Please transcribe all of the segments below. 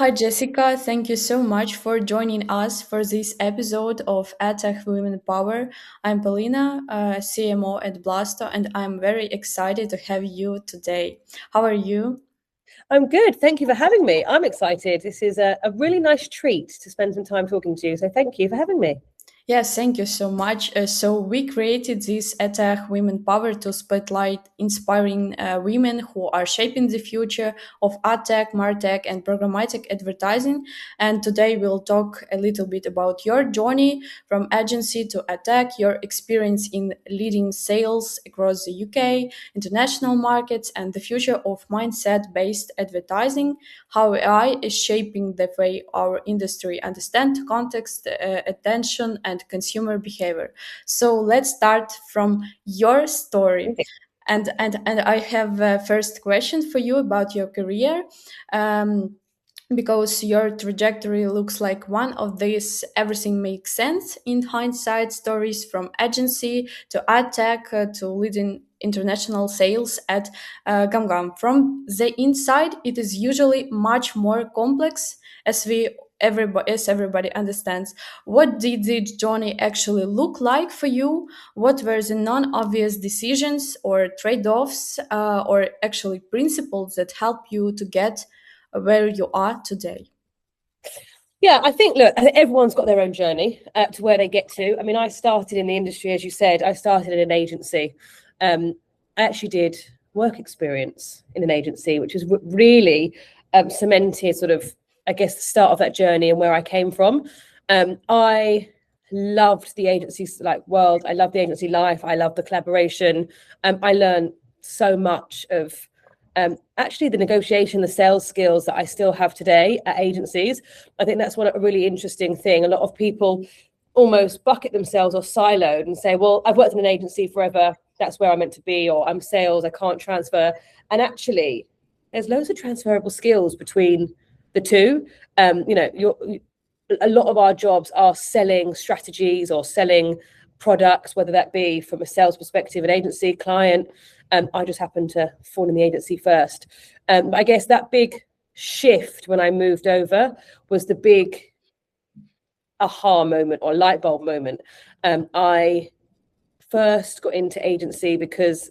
Hi, Jessica. Thank you so much for joining us for this episode of AdTech Women Power. I'm Polina, CMO at Blasto, and I'm very excited to have you today. How are you? I'm good. Thank you for having me. I'm excited. This is a really nice treat to spend some time talking to you. So thank you for having me. Yes, thank you so much. So we created this AdTech Women Power to spotlight inspiring women who are shaping the future of AdTech, MarTech, and programmatic advertising. And today we'll talk a little bit about your journey from agency to AdTech, your experience in leading sales across the UK, international markets, and the future of mindset-based advertising, how AI is shaping the way our industry understands context, attention, and consumer behavior. So let's start from your story. Okay. And I have a first question for you about your career. Um, because your trajectory looks like one of these everything makes sense in hindsight stories from agency to ad tech to leading international sales at GumGum. From the inside, it is usually much more complex as everybody understands. What did the journey actually look like for you? What were the non-obvious decisions or trade-offs or actually principles that help you to get where you are today? Yeah, I think everyone's got their own journey to where they get to. I mean, I started in the industry, as you said, I started in an agency. I actually did work experience in an agency, which has really cemented sort of, I guess, the start of that journey and where I came from. I loved the agency world. I loved the agency life. I loved the collaboration. I learned so much of actually the negotiation, the sales skills that I still have today at agencies. I think that's a really interesting thing. A lot of people almost bucket themselves or siloed and say, well, I've worked in an agency forever. That's where I'm meant to be, or I'm sales, I can't transfer. And actually, there's loads of transferable skills between the two. A lot of our jobs are selling strategies or selling products, whether that be from a sales perspective, an agency, client. I just happened to fall in the agency first. But I guess that big shift when I moved over was the big aha moment or light bulb moment. I first got into agency because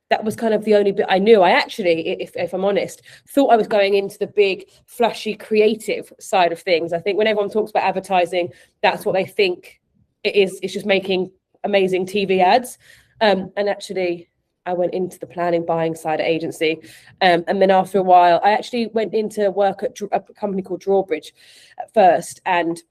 that was kind of the only bit I knew. I actually, if I'm honest, thought I was going into the big, flashy, creative side of things. I think when everyone talks about advertising, that's what they think it is. It's just making amazing TV ads. And actually, I went into the planning, buying side of agency. And then after a while, I actually went into work at a company called Drawbridge at first. And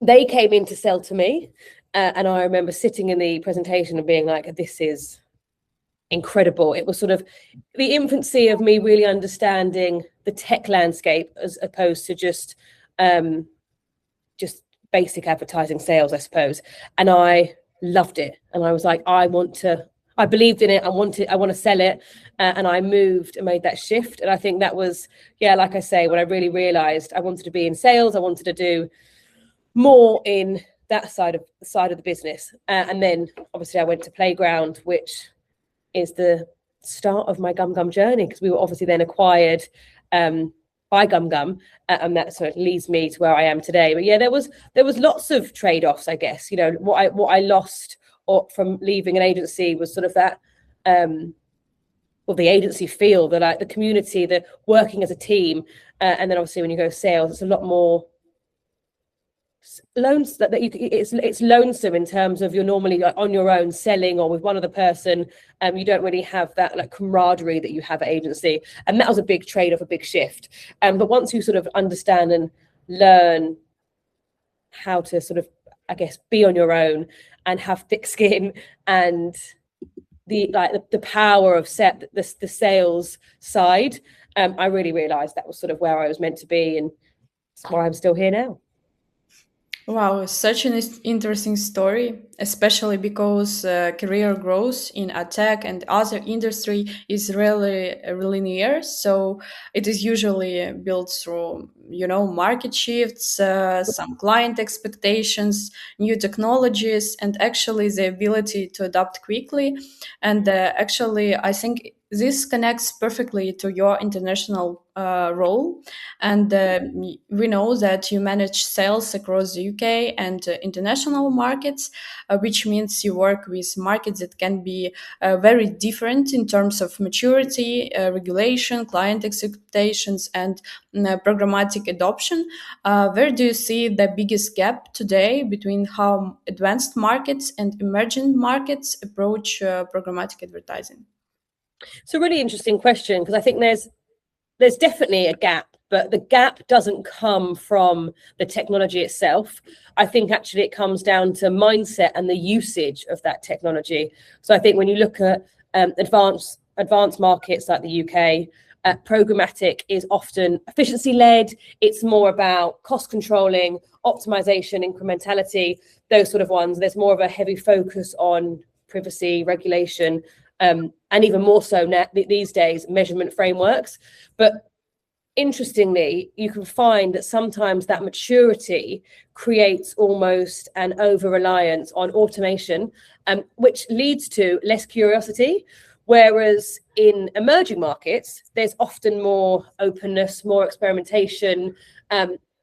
they came in to sell to me. And I remember sitting in the presentation and being like, this is incredible. It was sort of the infancy of me really understanding the tech landscape as opposed to just basic advertising sales, I suppose. And I loved it. And I was like, I believed in it. I want to sell it. And I moved and made that shift. And I think that was, yeah, like I say, when I really realized I wanted to be in sales, I wanted to do more in that side of the business. And then obviously I went to Playground, which is the start of my GumGum journey, because we were obviously then acquired by GumGum, and that sort of leads me to where I am today. But yeah, there was lots of trade-offs, I guess. You know, what I lost or from leaving an agency was sort of that the agency feel, the community, the working as a team, and then obviously when you go sales, it's a lot more it's lonesome in terms of you're normally on your own selling or with one other person. You don't really have that like camaraderie that you have at agency, and that was a big trade-off, a big shift. But once you sort of understand and learn how to sort of, I guess, be on your own and have thick skin and the power of the sales side, I really realized that was sort of where I was meant to be, and that's why I'm still here now. Wow, such an interesting story, especially because career growth in a tech and other industry is really linear. So it is usually built through, market shifts, some client expectations, new technologies, and actually the ability to adapt quickly. And actually, I think this connects perfectly to your international role. And we know that you manage sales across the UK and international markets, which means you work with markets that can be very different in terms of maturity, regulation, client expectations, and programmatic adoption. Where do you see the biggest gap today between how advanced markets and emerging markets approach programmatic advertising? It's a really interesting question, because I think there's definitely a gap, but the gap doesn't come from the technology itself. I think actually it comes down to mindset and the usage of that technology. So I think when you look at advanced markets like the UK, programmatic is often efficiency led. It's more about cost controlling, optimization, incrementality, those sort of ones. There's more of a heavy focus on privacy, regulation, and even more so these days, measurement frameworks. But interestingly, you can find that sometimes that maturity creates almost an over-reliance on automation, which leads to less curiosity. Whereas in emerging markets, there's often more openness, more experimentation.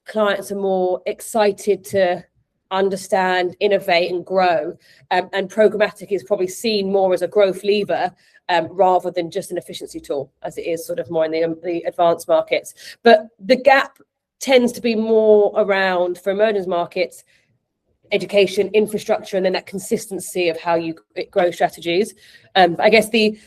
Clients are more excited to understand, innovate, and grow. And programmatic is probably seen more as a growth lever rather than just an efficiency tool, as it is sort of more in the advanced markets. But the gap tends to be more around, for emerging markets, education, infrastructure, and then that consistency of how you grow strategies. I guess the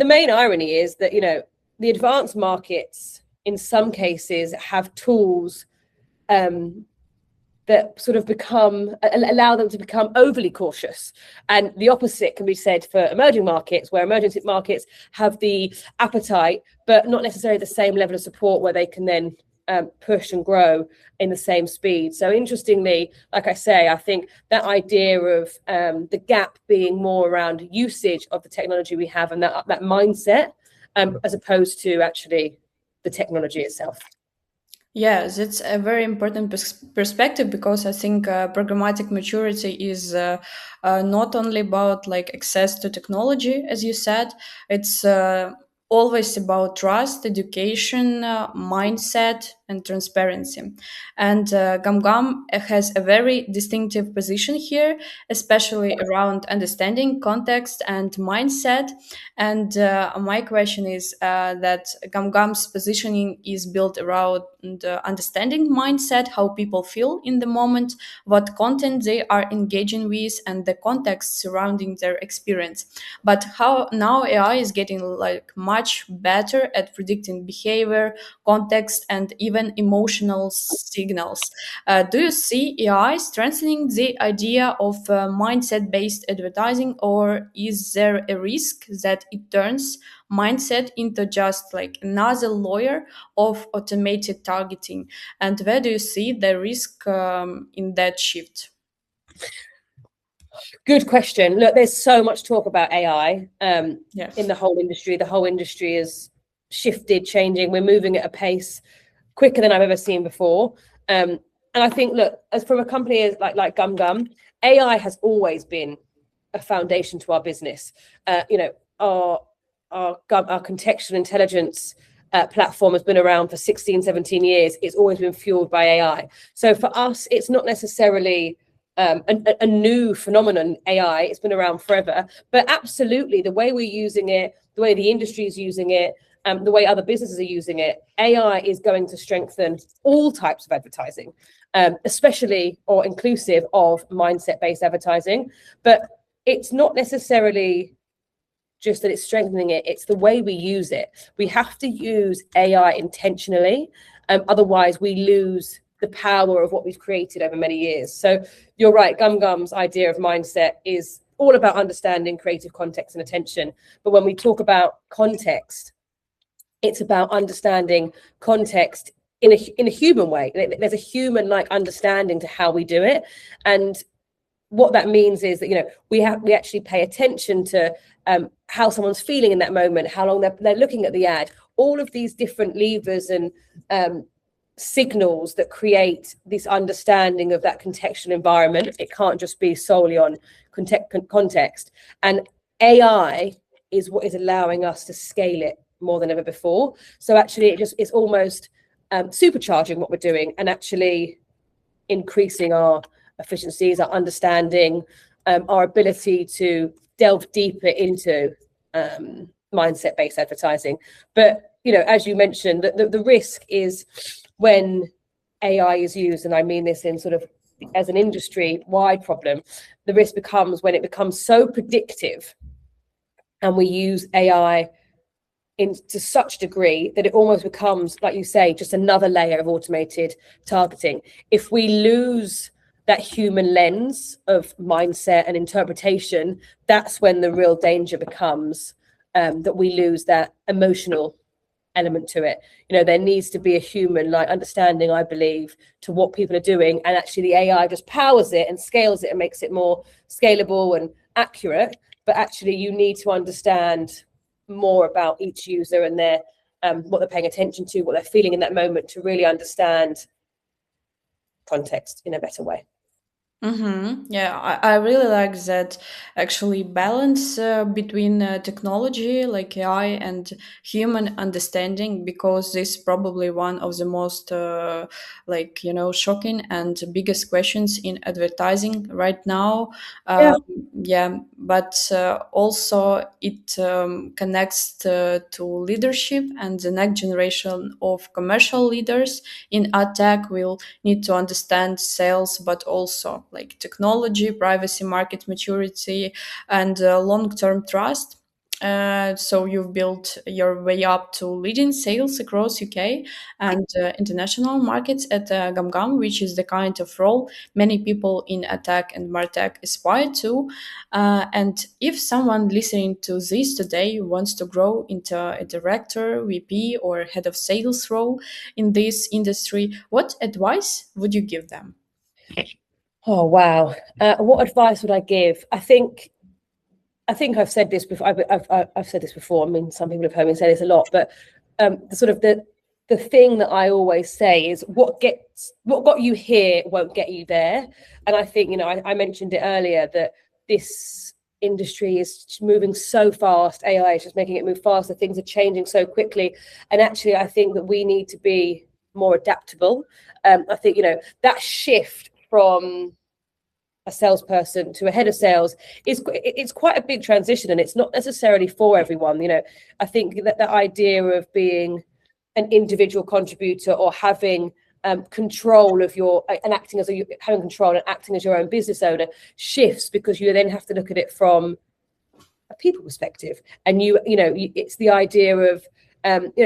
main irony is that, you know, the advanced markets in some cases have tools that sort of allow them to become overly cautious. And the opposite can be said for emerging markets, where emerging markets have the appetite, but not necessarily the same level of support where they can then push and grow in the same speed. So interestingly, like I say, I think that idea of the gap being more around usage of the technology we have and that mindset, as opposed to actually the technology itself. Yes, it's a very important perspective, because I think programmatic maturity is not only about like access to technology, as you said. It's always about trust, education, mindset, and transparency. And GumGum has a very distinctive position here, especially around understanding context and mindset. And my question is that GumGum's positioning is built around understanding mindset, how people feel in the moment, what content they are engaging with, and the context surrounding their experience. But how now AI is getting like much better at predicting behavior, context, and even emotional signals. Do you see AI strengthening the idea of mindset-based advertising, or is there a risk that it turns mindset into just like another layer of automated targeting? And where do you see the risk in that shift? Good question. Look, there's so much talk about AI Yes. in the whole industry. The whole industry is shifted, changing. We're moving at a pace quicker than I've ever seen before. And I think, look, as from a company like GumGum, AI has always been a foundation to our business. You know, our contextual intelligence platform has been around for 16, 17 years. It's always been fueled by AI. So for us, it's not necessarily a new phenomenon, AI. It's been around forever. But absolutely, the way we're using it, the way the industry is using it, the way other businesses are using it, AI is going to strengthen all types of advertising, especially or inclusive of mindset-based advertising. But it's not necessarily just that it's strengthening it, it's the way we use it. We have to use AI intentionally, otherwise we lose the power of what we've created over many years. So you're right, GumGum's idea of mindset is all about understanding creative context and attention. But when we talk about context, it's about understanding context in a human way. There's a human-like understanding to how we do it. And what that means is that, you know, we actually pay attention to how someone's feeling in that moment, how long they're looking at the ad, all of these different levers and signals that create this understanding of that contextual environment. It can't just be solely on context. And AI is what is allowing us to scale it more than ever before. So actually it's almost supercharging what we're doing and actually increasing our efficiencies, our understanding, our ability to delve deeper into mindset-based advertising. But, you know, as you mentioned, the risk is when AI is used, and I mean this in sort of as an industry-wide problem, the risk becomes when it becomes so predictive and we use AI to such a degree that it almost becomes, like you say, just another layer of automated targeting. If we lose that human lens of mindset and interpretation, that's when the real danger becomes that we lose that emotional element to it. You know, there needs to be a human like understanding, I believe, to what people are doing, and actually the AI just powers it and scales it and makes it more scalable and accurate. But actually you need to understand more about each user and their what they're paying attention to, what they're feeling in that moment, to really understand context in a better way. Yeah, I really like that actually balance between technology like AI and human understanding, because this is probably one of the most shocking and biggest questions in advertising right now. Yeah. Yeah, but also it connects to leadership, and the next generation of commercial leaders in AdTech will need to understand sales, but also like technology, privacy, market maturity, and long-term trust. So you've built your way up to leading sales across UK and international markets at GumGum, which is the kind of role many people in AdTech and MarTech aspire to. And if someone listening to this today wants to grow into a director, VP, or head of sales role in this industry, what advice would you give them? Oh, wow. What advice would I give? I think I've said this before. I've said this before. I mean, some people have heard me say this a lot, but the thing that I always say is what got you here won't get you there. And I think, you know, I mentioned it earlier that this industry is moving so fast. AI is just making it move faster. Things are changing so quickly. And actually, I think that we need to be more adaptable. I think, you know, that shift from a salesperson to a head of sales it's quite a big transition, and it's not necessarily for everyone. You know, I think that the idea of being an individual contributor or having control of your and acting as having control and acting as your own business owner shifts, because you then have to look at it from a people perspective. And it's the idea of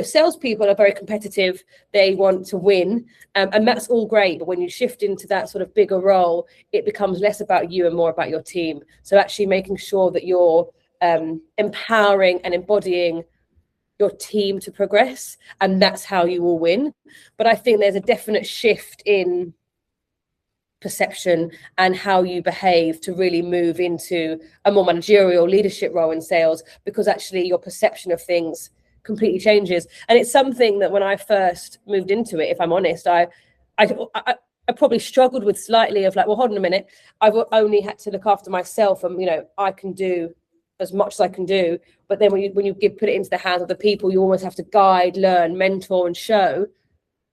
salespeople are very competitive. They want to win, and that's all great. But when you shift into that sort of bigger role, it becomes less about you and more about your team. So actually making sure that you're empowering and embodying your team to progress, and that's how you will win. But I think there's a definite shift in perception and how you behave to really move into a more managerial leadership role in sales, because actually your perception of things completely changes. And it's something that when I first moved into it, if I'm honest, I probably struggled with slightly of like, well, hold on a minute, I've only had to look after myself, and I can do as much as I can do. But then when you put it into the hands of the people, you almost have to guide, learn, mentor, and show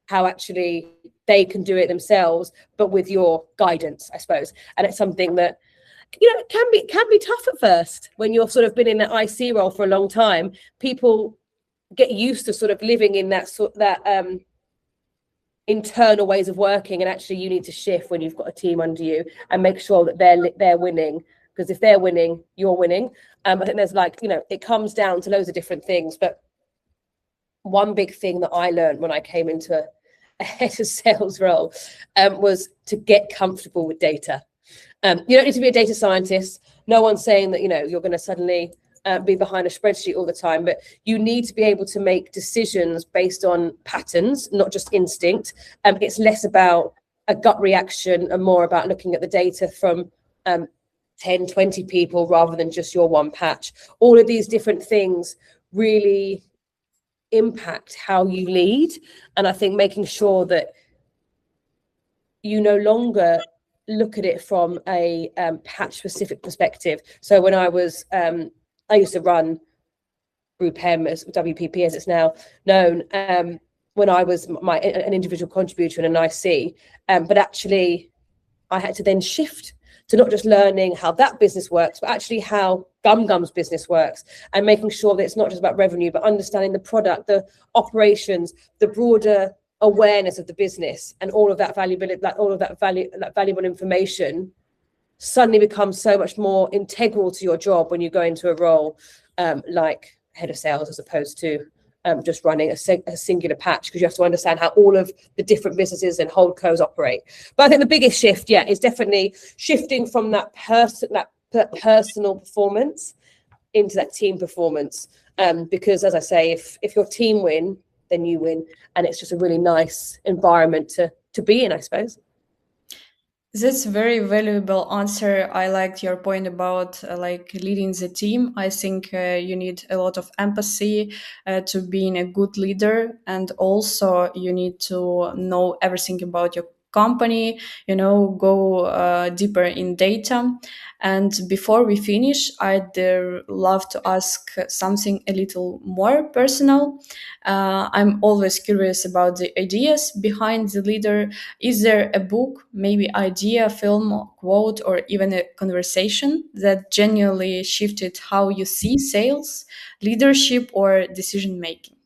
how actually they can do it themselves, but with your guidance, I suppose. And it's something that can be tough at first when you're sort of been in that IC role for a long time. People get used to sort of living in that internal ways of working, and actually you need to shift when you've got a team under you and make sure that they're winning, because if they're winning, you're winning. I think there's it comes down to loads of different things, but one big thing that I learned when I came into a head of sales role was to get comfortable with data. You don't need to be a data scientist. No one's saying that you're going to suddenly be behind a spreadsheet all the time, but you need to be able to make decisions based on patterns, not just instinct. It's less about a gut reaction and more about looking at the data from 10, 20 people rather than just your one patch. All of these different things really impact how you lead. And I think making sure that you no longer look at it from a patch specific perspective. So when I used to run Group M, as WPP as it's now known, when I was an individual contributor in an IC. But actually, I had to then shift to not just learning how that business works, but actually how GumGum's business works, and making sure that it's not just about revenue, but understanding the product, the operations, the broader awareness of the business, and all of that valuable information suddenly becomes so much more integral to your job when you go into a role like head of sales, as opposed to just running a singular patch, because you have to understand how all of the different businesses and holdcos operate. But I think the biggest shift, is definitely shifting from that personal performance into that team performance. Because, as I say, if your team win, then you win, and it's just a really nice environment to be in, I suppose. That's a very valuable answer. I liked your point about like leading the team. I think you need a lot of empathy to being a good leader, and also you need to know everything about your company, go deeper in data. And before we finish, I'd love to ask something a little more personal. I'm always curious about the ideas behind the leader. Is there a book, maybe idea, film, quote, or even a conversation that genuinely shifted how you see sales, leadership, or decision making?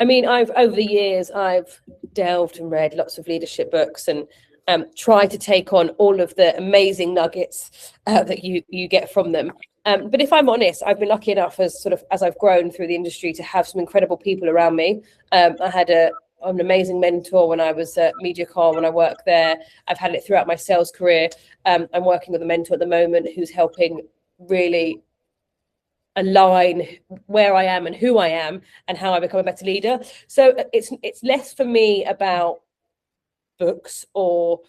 I mean, over the years, I've delved and read lots of leadership books, and tried to take on all of the amazing nuggets that you get from them. But if I'm honest, I've been lucky enough as I've grown through the industry to have some incredible people around me. I had an amazing mentor when I was at MediaCom, when I worked there. I've had it throughout my sales career. I'm working with a mentor at the moment who's helping really align where I am and who I am and how I become a better leader. So it's less for me about books or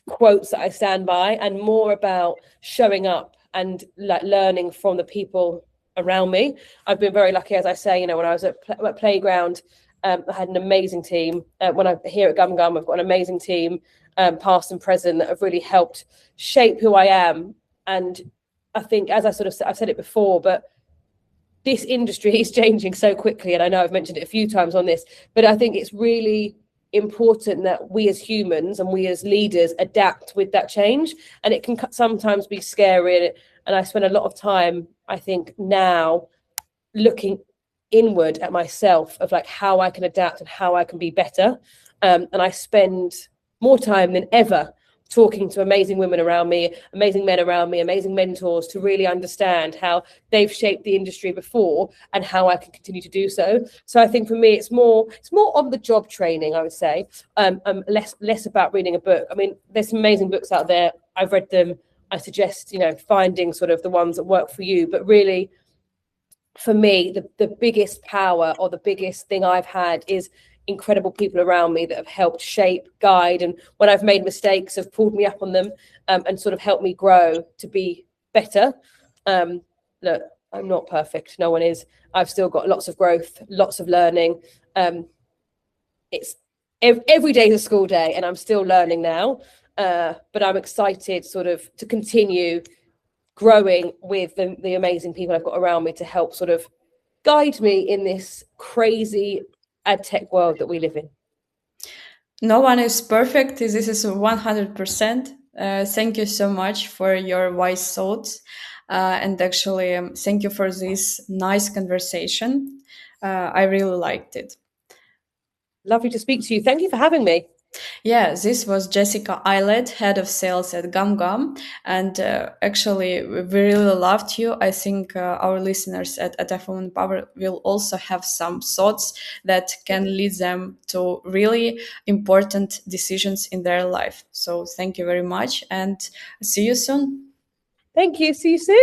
quotes that I stand by, and more about showing up and like learning from the people around me. I've been very lucky, as I say, when I was at Playground, I had an amazing team. When I'm here at GumGum, I've got an amazing team, past and present, that have really helped shape who I am. And I think, as I've said it before, but this industry is changing so quickly, and I know I've mentioned it a few times on this, but I think it's really important that we as humans and we as leaders adapt with that change. And it can sometimes be scary, and I spend a lot of time, I think, now looking inward at myself of like how I can adapt and how I can be better. And I spend more time than ever talking to amazing women around me, amazing men around me, amazing mentors, to really understand how they've shaped the industry before and how I can continue to do so. So I think for me, it's more on the job training, I would say, less about reading a book. I mean, there's some amazing books out there. I've read them. I suggest, finding sort of the ones that work for you. But really, for me, the biggest power, or the biggest thing I've had, is incredible people around me that have helped shape, guide, and when I've made mistakes, have pulled me up on them, and sort of helped me grow to be better. Look, I'm not perfect. No one is. I've still got lots of growth, lots of learning. It's every day is a school day, and I'm still learning now. But I'm excited sort of to continue growing with the amazing people I've got around me to help sort of guide me in this crazy AdTech world that we live in. No one is perfect. This is 100%. Thank you so much for your wise thoughts. And actually, thank you for this nice conversation. I really liked it. Lovely to speak to you. Thank you for having me. Yeah, this was Jessica Aylett, head of sales at GumGum. And actually, we really loved you. I think our listeners at AdTech Woman Power will also have some thoughts that can lead them to really important decisions in their life. So thank you very much, and see you soon. Thank you. See you soon.